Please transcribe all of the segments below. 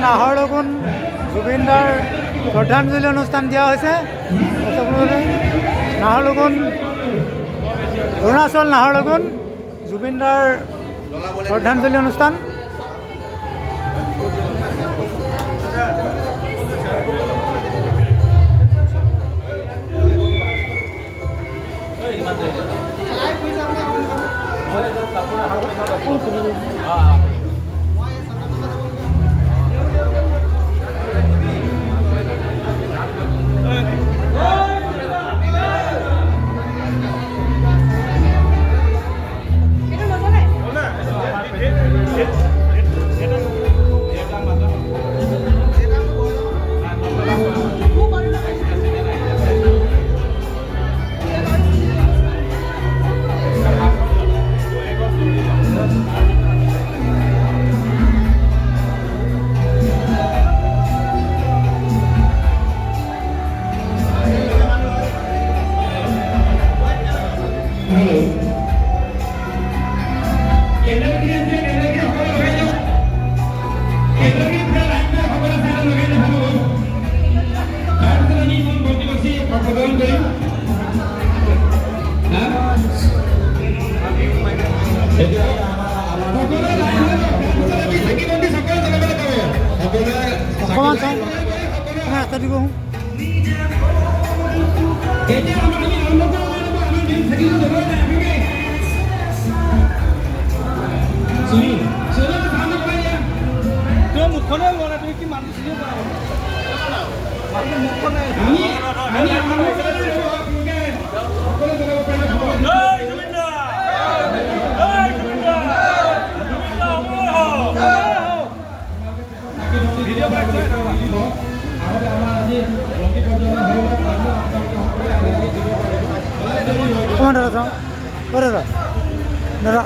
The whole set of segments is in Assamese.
নাহৰলগুন জুবিনদাৰ শ্ৰদ্ধাঞ্জলি অনুষ্ঠান দিয়া হৈছে। নাহৰলগুন অৰুণাচল নাহৰলগুন জুবিনদাৰ শ্ৰদ্ধাঞ্জলি অনুষ্ঠান।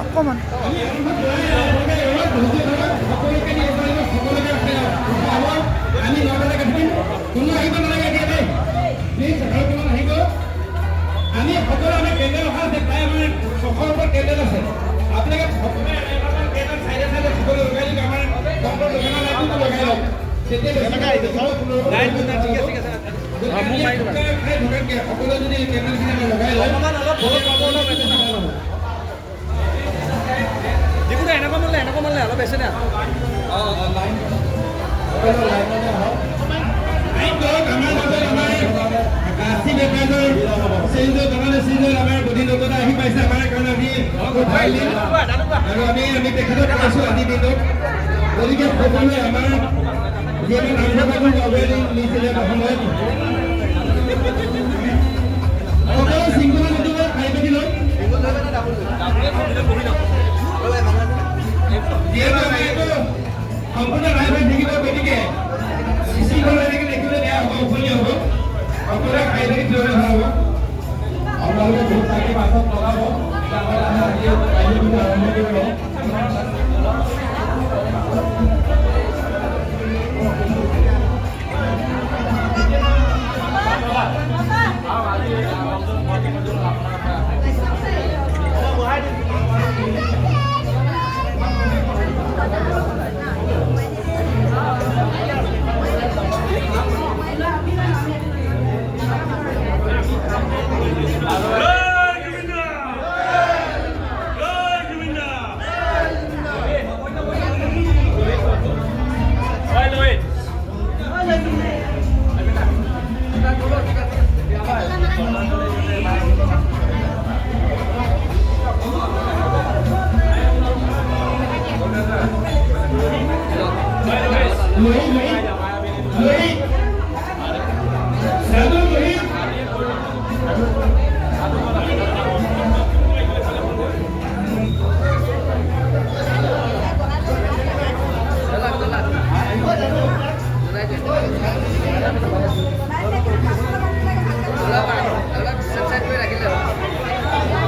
অকমান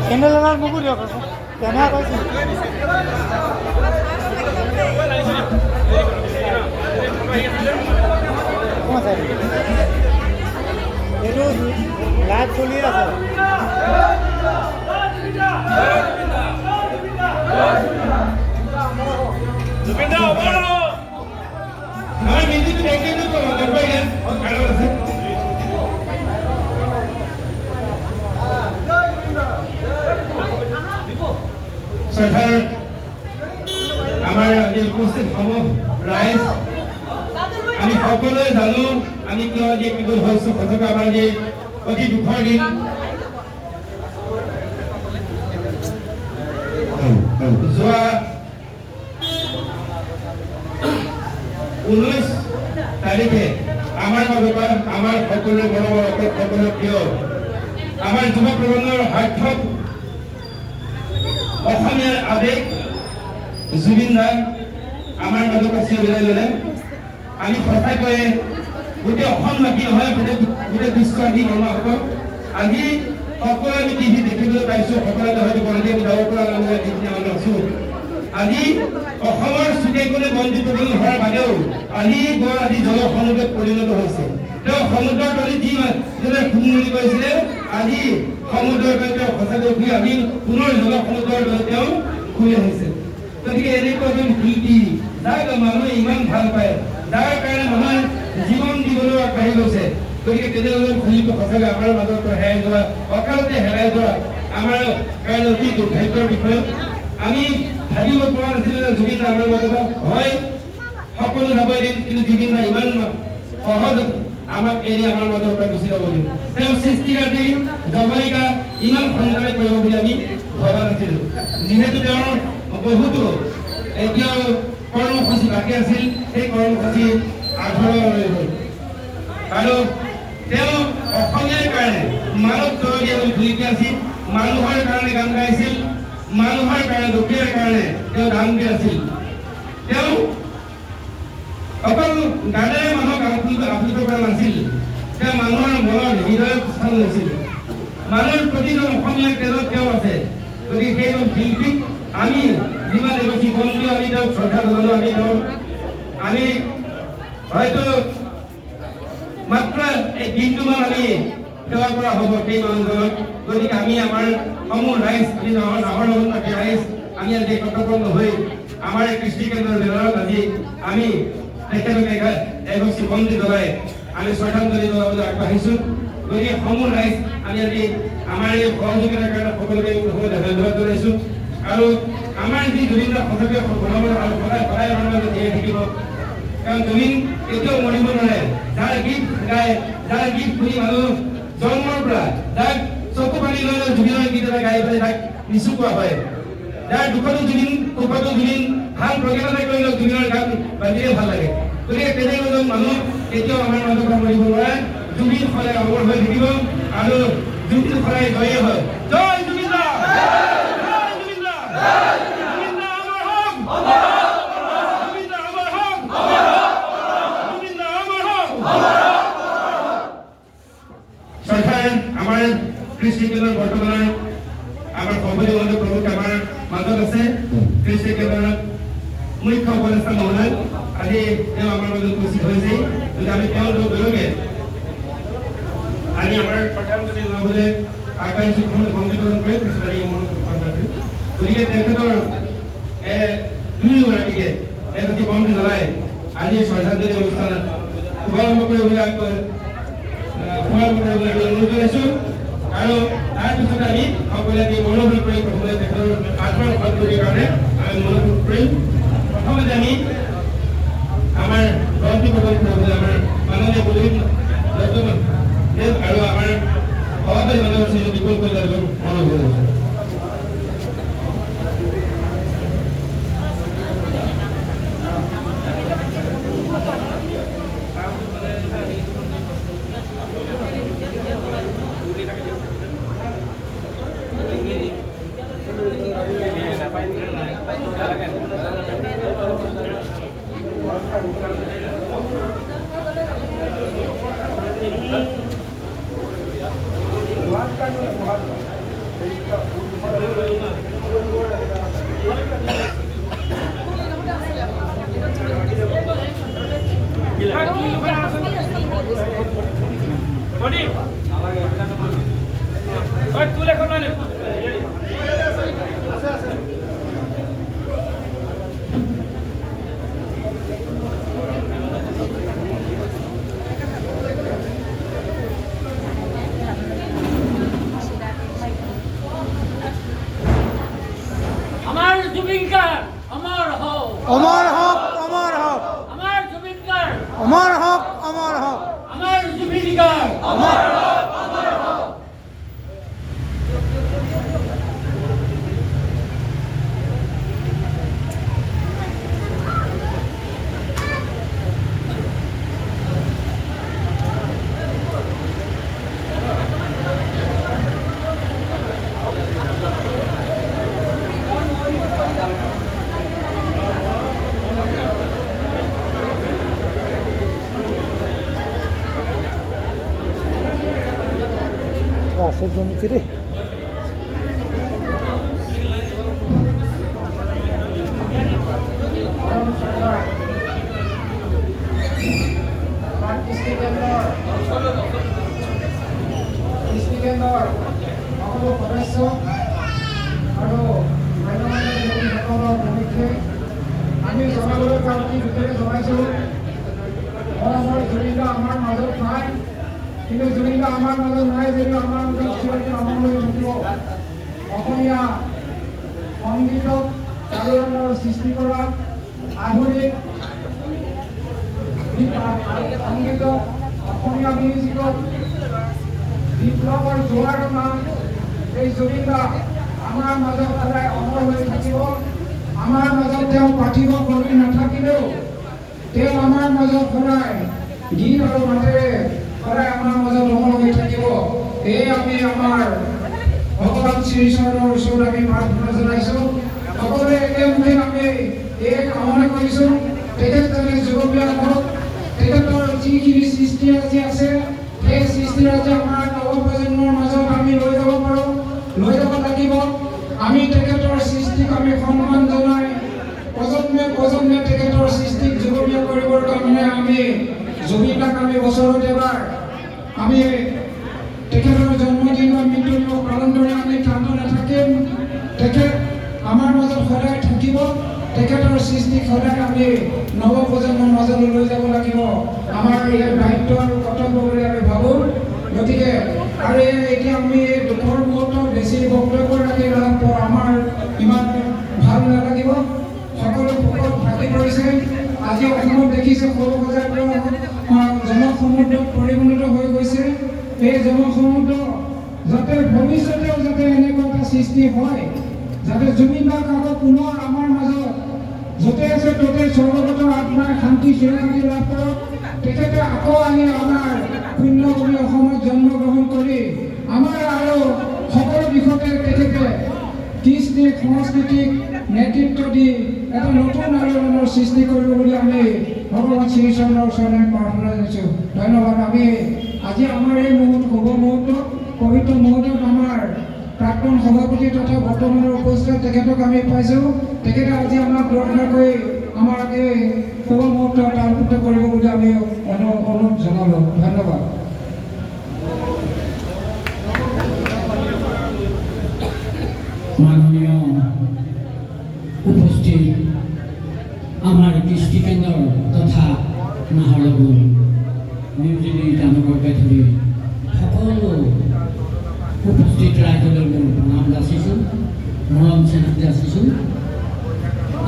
কেনেধৰণৰ মুগুৰ দিয়ক কেনে কৈছে এইটো লাইভ চলি আছে। শ্ৰদ্ধাৰ আমাৰ আজি উপস্থিত ৰাইজ, আমি সকলোৱে জানো আমি কিয় আজি বিগত হৈছোঁ। সঁচাকৈ আমাৰ আজি অতি দুখৰ দিন। যোৱা 19 তাৰিখে আমাৰ মাজৰ পৰা আমাৰ সকলোৰে মনোবল সকলোৰে প্ৰিয় আমাৰ যুৱ প্ৰজন্মৰ সাৰ্থক অসমীয়াৰ আৱেগ জুবিন দা আমাৰ মাজৰ পৰা বিদায় ল'লে। আমি সঁচাকৈয়ে গোটেই অসমবাসী নহয়, গোটেই বিশ্ববাসী মানুহসকল আজি সকলোৱে আমি টিভি দেখিবলৈ পাইছোঁ। সকলোৱে হয়তো গুৱাহাটী যাব পৰা আমি যিখিনি মানুহ আছোঁ, আজি অসমৰ চুকে কোণে বন্দী প্ৰদান হোৱাৰ বাদেও আজি জলসমুদ্ৰত পৰিণত হৈছে। তেওঁ সমুদ্ৰৰ তলি যি খুমুলি কৰিছিলে, আজি সমুদ্ৰৰ তলি তেওঁ সঁচাকৈ ঘূৰি আমি পুনৰ জলসমুদ্ৰৰ তলি তেওঁ ঘূৰি আহিছে। গতিকে এনেকুৱা এজন শিল্পী যাক মানুহে ইমান ভাল পায়, যাৰ কাৰণে মানুহে জীৱন দিবলৈ আগবাঢ়ি গৈছে, গতিকে তেনেজন শিল্পী সঁচাকৈ আমাৰ মাজৰ পৰা হেৰাই যোৱা, অকালতে হেৰাই যোৱা আমাৰ কাৰণে অতি দুৰ্ভাগ্যৰ বিষয়। আমি ভাবিব পৰা নাছিলোঁ যে জুবিন দা আমাৰ মাজত হয়, সকলো যাব এদিন, কিন্তু জুবিন দা ইমান সহজ আমাক এৰি আমাৰ মাজৰ পৰা গুচি যাব বুলি, তেওঁ সৃষ্টিৰাজি জমাইকা ইমান সোনকালে কৰিব বুলি আমি ভবা নাছিলোঁ। যিহেতু তেওঁৰ বহুতো এতিয়াও কৰ্মসূচী বাকী আছিল, সেই কৰ্মসূচী আগ্ৰহ হৈ গ'ল আৰু তেওঁ অসমীয়াৰ কাৰণে মানৱ জয়ৰীয়া বুলি ভূমিকা আছিল, মানুহৰ কাৰণে গান গাইছিল, মানুহৰ কাৰণে দুখীয়াৰ কাৰণে তেওঁ গান দি আছিল। তেওঁ অকল গানেৰে মানুহক আপ্লুত কৰা নাছিল, তেওঁ মানুহৰ মনৰ হৃদয়ত স্থান লৈছিল। মানুহৰ প্ৰতিজন অসমীয়াৰ তেজত তেওঁ আছে। গতিকে সেইজন শিল্পীক আমি যিমান এগৰাকী বন্ধু আমি তেওঁক শ্ৰদ্ধা জনালোঁ। আমি হয়তো মাত্ৰ এই দিনটোমান আমি সেৱা কৰা হ'ব সেই মানুহজনক। গতিকে আমি আমাৰ সমূহ ৰাইজ, আমি ডাঙৰ ৰাইজ, আমি আজি একত্ৰবদ্ধ হৈ আমাৰ এই কৃষ্টি কেন্দ্ৰৰ বেনাৰত আজি আমি তেখেতক এগছি বন্তি জ্বলাই আমি শ্ৰদ্ধাঞ্জলি জনাবলৈ আগবাঢ়িছোঁ। গতিকে সমূহ ৰাইজ আমি আজি আমাৰ এই সহযোগিতাৰ কাৰণে সকলোকে ধন্যবাদ জনাইছোঁ। আৰু আমাৰ যি জুবিন দা সঁচাকৈ সদায় আমাৰ মাজত জীয়াই থাকিব, কাৰণ জুবিন কেতিয়াও মৰিব নোৱাৰে। যাৰ গীত গায়, যাৰ গীত শুনি মানুহ জন্মৰ পৰা যাক চকু পানী লৈ জুবিনৰ গীত এটা গাই পেলাই তাক নিচুকোৱা হয়, যাৰ দুখতো জুবিন, সুখতো জুবিন, ভাল প্ৰজ্ঞা এটা কৰিলেও জুবিনৰ গান বাজিলে ভাল লাগে। গতিকে তেনেকুৱা মানুহ কেতিয়াও আমাৰ মাজৰ পৰা মৰিব নোৱাৰে। জুবিন সদায় অমৰ হৈ থাকিব আৰু জুবিন সদায় জয়ী হয়। জয় জুবিন দা! জয় জুবিন দা! জুবিন দা আমাৰ হওক! জুবিন দা আমাৰ হওক! জুবিন দা আমাৰ হওক! চৰকাৰ আমাৰ কৃষি কেন্দ্ৰৰ বৰ্তমানৰ আমাৰ সভাপতি মহোদয় প্ৰমুখ আমাৰ মাজত আছে। কৃষি কেন্দ্ৰৰ মুখ্য উপদেষ্টা মহোদয় আজি তেওঁ আমাৰ মাজত উপস্থিত হৈছে। যদি আমি তেওঁৰ লগে আমি আমাৰ শ্ৰদ্ধাঞ্জলি জনাবলৈ আগবাঢ়িছোঁ, বন্তি প্ৰদান কৰি গতিকে তেখেতৰ দুয়োগৰাকীকে এগৰাকী বন্তি জ্বলাই আজি শ্ৰদ্ধাঞ্জলি অনুষ্ঠান শুভাৰম্ভ কৰিবলৈ অনুৰোধ জনাইছোঁ। আৰু তাৰপিছত আমি সকলোৱে মনোযোগ কৰি প্ৰথমে তেখেতৰ আত্মাৰ সন্তুতিৰ কাৰণে আমি মনোযোগ কৰিম। প্ৰথমতে আমি আমাৰ বন্তি প্ৰদান কৰিবলৈ আমাৰ মাননীয় পুলিচ আৰু আমাৰ সভাপতি মানৱ শ্ৰী বিপুল কলিতাক অনুৰোধ জনাইছোঁ। আমাৰ জুবিন গাৰ্গ অমৰ হওক, অমৰ হওক, অমৰ হওক, আমাৰ জুবিন গাৰ্গ, অমৰ হওক, অমৰ হওক, আমাৰ জুবিন গাৰ্গ অমৰ আছে জমিতে ৰে সকলো সদস্য আৰু মান্যসকলৰ পক্ষে আমি জনাবলৈ পাৰি ভিতৰে জনাইছোঁ মৰমৰ জুবিন আমাৰ মাজত নাই, কিন্তু জুবিন আমাৰ মাজত নাই যদিও আমাৰ মাজত চিৰদিন অমৰ হৈ থাকিব। অসমীয়া সংগীতক চাৰিওফালৰ সৃষ্টি কৰা আধুনিক সংগীতক অসমীয়া মিউজিকক বিপ্লৱৰ জোৱাৰ নাম এই জুবিন দা আমাৰ মাজত সদায় অমৰ হৈ থাকিব। আমাৰ মাজত তেওঁ পাৰ্থিৱ কৰি নাথাকিলেও তেওঁ আমাৰ মাজত সদায় গীত আৰু মাতেৰে সদায় আমাৰ মাজত অমৰ হৈ থাকিব। সেয়ে আমি আমাৰ ভগৱান শ্ৰীচৰণৰ ওচৰত আমি প্ৰাৰ্থনা জনাইছোঁ। সকলোৱে একেমুখে আমি এই কামনা কৰিছোঁ তেখেত যাতে যুৱপীয়া হওক, তেখেতৰ যিখিনি সৃষ্টি আজি আছে সেই সৃষ্টিৰাজি আমাৰ নৱপ্ৰজন্মৰ মাজত আমি লৈ যাব পাৰোঁ, লৈ যাব লাগিব। আমি তেখেতৰ সৃষ্টিক আমি সন্মান জনাই প্ৰজন্মে প্ৰজন্মে তেখেতৰ সৃষ্টিক যুগমীয়া কৰিবৰ কাৰণে আমি জুবিনদাক আমি বছৰত এবাৰ আমি তেখেতৰ জন্মদিন বা মৃত্যু দিৱস পালন কৰি আমি কান্দো নাথাকিম। তেখেত আমাৰ মাজত সদায় থাকিব। তেখেতৰ সৃষ্টিক সদায় আমি নৱপ্ৰজন্মৰ মাজলৈ লৈ যাব লাগিব। আমাৰ ইয়াৰ দায়িত্ব আৰু কৰ্তব্য বুলি আমি ভাবোঁ। গতিকে আৰু এতিয়া আমি এই দুখৰ মুহূৰ্তত বেছি বক্তব্য ৰাখি আমাৰ ইমান ভাল নালাগিব। সকলো ভোকত ভাগি পৰিছে। আজি অসমত দেখিছে সৰু সজাগ জনসমুদ্ৰত পৰিগণিত হৈ গৈছে। এই জনসমুদ্ৰ যাতে ভৱিষ্যতেও যাতে এনেকুৱা এটা সৃষ্টি হয়, যাতে জুবিন দাক আকৌ পুনৰ আমাৰ মাজত য'তে আছে ত'তে স্বৰ্গগত আত্মাই শান্তি চিৰশান্তি লাভ কৰক। তেখেতে আকৌ আহি আমাৰ পুণ্যভূমি অসমত জন্মগ্ৰহণ কৰি আমাৰ আৰু সকলো দিশতে তেখেতে কৃষ্টি সংস্কৃতিক নেতৃত্ব দি এটা নতুন আন্দোলনৰ সৃষ্টি কৰিব বুলি আমি ভগৱান শ্ৰীচৰণৰ ওচৰত আমি প্ৰাৰ্থনা জনাইছোঁ। ধন্যবাদ। আমি আজি আমাৰ এই মুহূৰ্ত শুভ মুহূৰ্ত পবিত্ৰ মুহূৰ্তত আমাৰ প্ৰাক্তন সভাপতি তথা বৰ্তমানৰ উপস্থিত তেখেতক আমি পাইছোঁ। তেখেতে আজি আমাক দৰ্শন কৰি আমাক এই শুভ মুহূৰ্ত আলোকিত কৰিব বুলি আমি অনুৰোধ জনালোঁ। ধন্যবাদ। মাননীয় উপস্থিত আমাৰ কৃষ্টি কেন্দ্ৰ তথা নাহৰলগুন নিউজিলেণ্ড ইটানগৰকে ধৰি সকলো উপস্থিত ৰাইজলৈ মোৰ প্ৰণাম যাচিছোঁ, মৰম চেনেহ যাচিছোঁ।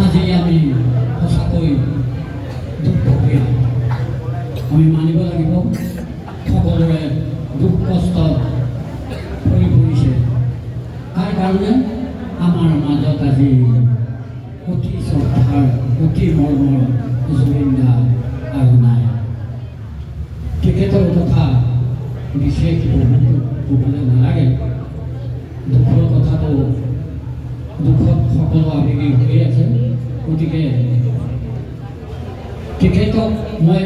আজি আমি সঁচাকৈ দুখভোগীয়া। আমি মানিব লাগিব সকলোৰে দুখ কষ্ট ভৰি পৰিছে। তাৰ কাৰণে আমাৰ মাজত আজি অতি শ্ৰদ্ধাৰ অতি মৰমৰ জুবিন দা আৰু নাই। তেখেতৰ কথা বিশেষ বহুতো ক'বলৈ নালাগে। দুখৰ কথাটো দুখত সকলো আৱেগিক হৈ আছে। গতিকে তেখেতক মই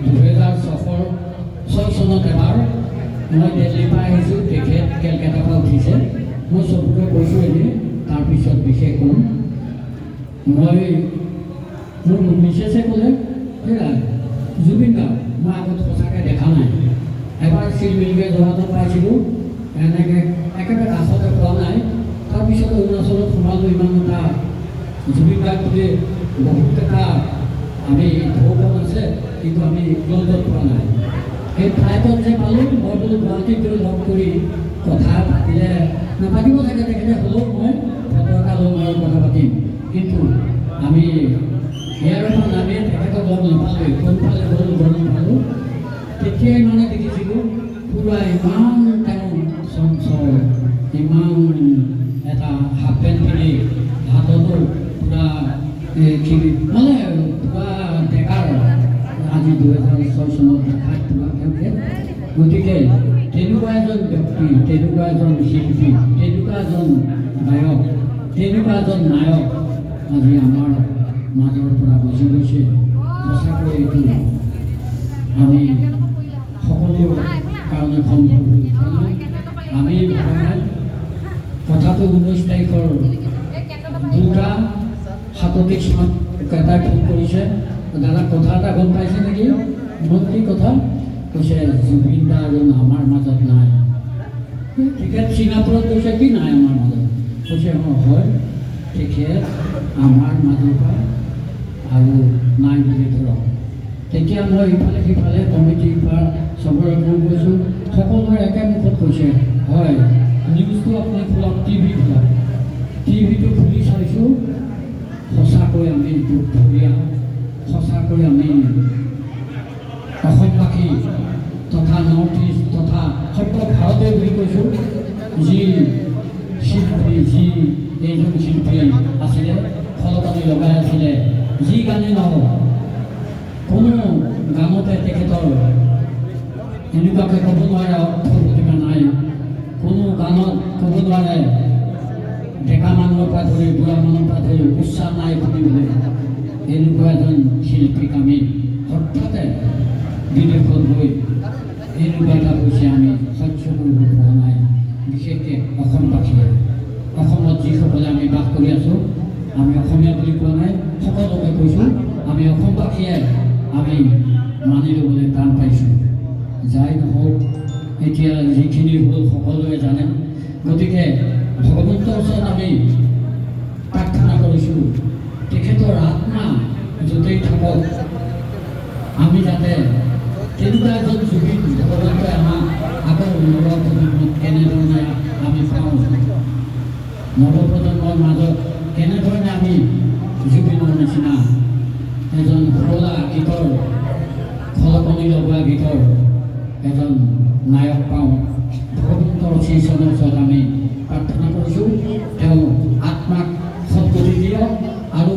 2006 চনত এবাৰ মই দিল্লীৰ পৰা আহিছোঁ, তেখেত কেলকাতাৰ পৰা উঠিছে। মই চবকে কৈছোঁ এনেই, তাৰপিছত বিশেষ ক'ম। মই মোৰ মিছেছে ক'লে সেয়া জুবিন দা মই আগত সঁচাকৈ দেখা নাই। এবাৰ চিলমিলকৈ যোৱাটো পাইছিলোঁ, এনেকৈ একেবাৰে কাষতে পোৱা নাই। তাৰপিছত অৰুণাচলত সোমালোঁ। ইমান এটা জুবিন দাক বুলি বহুত এটা আমি ঢৌকন আছে, কিন্তু আমি লণ্ডত পোৱা নাই। সেই ফ্লাইটত যে পালোঁ, মই বোলো গুৱাহাটীত গৈ লগ কৰি কথা পাতিলে নাপাতিব থাকে তেখেতে, হ'লেও মই ফটো এটা ল'ম আৰু মই কথা পাতিম কিন্তু আমি ইয়াৰ পৰা নামিয়ে তেখেতক লগ নাপালোঁ কোনফালে গ'ল নাপালোঁ তেতিয়াই মানে দেখিছিলোঁ পুৰা ইমান তেওঁ চঞ্চল ইমান এটা হাফ পেণ্ট পিন্ধি হাততো পুৰা মানে পুৰা ডেকাৰ আজি 2006 চনত দেখাত পুৰা তেওঁলোকে গতিকে তেনেকুৱা এজন ব্যক্তি তেনেকুৱা এজন শিল্পী তেনেকুৱা এজন গায়ক তেনেকুৱা এজন নায়ক আজি আমাৰ মাজৰ পৰা গুচি গৈছে সঁচাকৈ এইটো আমি সকলো কাৰণে সম্ভৱ আমি কথাটো 19 তাৰিখৰ 2:37 চনত এটাই ফোন কৰিছে দাদা কথা এটা গম পাইছে নেকি মোৰ কি কথা কৈছে জুবিন দা আমাৰ মাজত নাই তেখেত ছিংগাপুৰত কৈছে কি নাই আমাৰ মাজত কৈছে হয় তেখেত আমাৰ মাজৰ পৰা আৰু নাই বুলি ধৰক তেতিয়া মই ইফালে সিফালে কমিটিৰ পৰা চবৰে ফোন কৰিছোঁ সকলোৰে একে মুখত কৈছে হয় নিউজটো আপুনি খোলক টিভি খোলক টিভিটো খুলি চাইছোঁ সঁচাকৈ আমি দুখীয়া সঁচাকৈ আমি অসমবাসী তথা নৰ্থ ইষ্ট তথা সত্ৰ ভাৰতে বুলি কৈছোঁ যি শিল্পী যি এইজন শিল্পী আছিলে খলপানী লগাই আছিলে যি গানেই নহওক কোনো গানতে তেখেতৰ এনেকুৱাকৈ ক'ব নোৱাৰে অৰ্থ প্ৰতিভা নাই কোনো গানত ক'ব নোৱাৰে ডেকা মানুহৰ পৰা ধৰি বুঢ়া মানুহৰ পৰা ধৰি উৎসাহ নাই শুনিবলৈ এনেকুৱা এজন শিল্পীক আমি হঠাতে বিদেশত গৈ এনেকুৱা এটা হৈছে আমি সহ্য কৰিব পৰা নাই বিশেষকৈ অসমবাসীয়ে অসমত যিসকলে আমি বাস কৰি আছোঁ আমি অসমীয়া বুলি কোৱা নাই সকলোকে কৈছোঁ আমি অসমবাসীয়ে আমি মানি ল'বলৈ টান পাইছোঁ যাই নহওক এতিয়া যিখিনি হ'ল সকলোৱে জানে গতিকে ভগৱন্তৰ ওচৰত আমি প্ৰাৰ্থনা কৰিছোঁ তেখেতৰ আত্মা য'তেই থাকক আমি যাতে তেনেকুৱা এজন জুবিন ভগৱন্তই আমাক আগৰ নৱপ্ৰজন্মত কেনেধৰণে আমি পাওঁ নৱপ্ৰজন্মৰ মাজত কেনেধৰণে আমি জুবিনৰ নিচিনা এজন শুৱলা গীতৰ খলকনি লগোৱা গীতৰ এজন নায়ক পাওঁ ভগৱন্তৰ শ্ৰীচৰণৰ ওচৰত আমি প্ৰাৰ্থনা কৰিছোঁ তেওঁ আত্মাক সদ্গতি দিয়ক আৰু